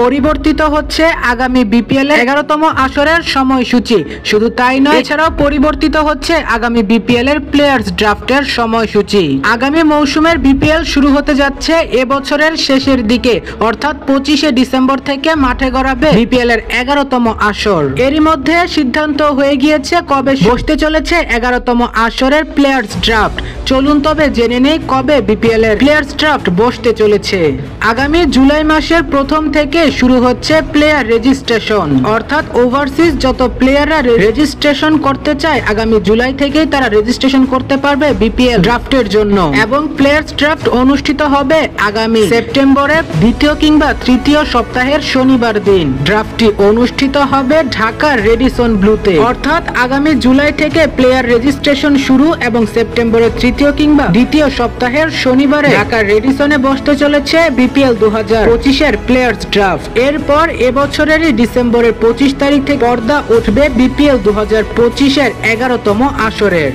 পরিবর্তিত হচ্ছে আগামী বিপিএল এর 11তম আসরের সময়সূচি। শুধু তাই নয়, এছাড়াও পরিবর্তিত হচ্ছে আগামী বিপিএল এর প্লেয়ার্স ড্রাফটের সময়সূচি। আগামী মৌসুমের বিপিএল শুরু হতে যাচ্ছে এবছরের শেষের দিকে, অর্থাৎ 25শে ডিসেম্বর থেকে মাঠে গড়াবে বিপিএল এর 11তম আসর। এরই মধ্যে সিদ্ধান্ত হয়ে গিয়েছে কবে বসতে চলেছে 11তম আসরের প্লেয়ার্স ড্রাফট। চলুন তবে জেনে নেই কবে বিপিএল এর প্লেয়ার্স ড্রাফট বসতে চলেছে। আগামী জুলাই মাসের প্রথম থেকে শুরু হচ্ছে প্লেয়ার রেজিস্ট্রেশন, অর্থাৎ ওভারসিজ যত প্লেয়াররা রেজিস্ট্রেশন করতে চায় আগামী জুলাই থেকেই তারা রেজিস্ট্রেশন করতে পারবে বিপিএল ড্রাফটের জন্য। এবং প্লেয়ার্স ড্রাফট অনুষ্ঠিত হবে আগামী সেপ্টেম্বরের দ্বিতীয় কিংবা তৃতীয় সপ্তাহের শনিবার দিন। ড্রাফটটি অনুষ্ঠিত হবে ঢাকার রেডিসন ব্লুতে, অর্থাৎ আগামী জুলাই থেকে প্লেয়ার রেজিস্ট্রেশন শুরু এবং সেপ্টেম্বরের তৃতীয় কিংবা দ্বিতীয় সপ্তাহের শনিবারে ঢাকার রেডিসনে বসতে চলেছে বিপিএল 2025 প্লেয়ার্স ড্রাফট। এরপর এবছরেরই ডিসেম্বরের 25 তারিখ থেকে পর্দা উঠবে বিপিএল 2025 11তম আসরের।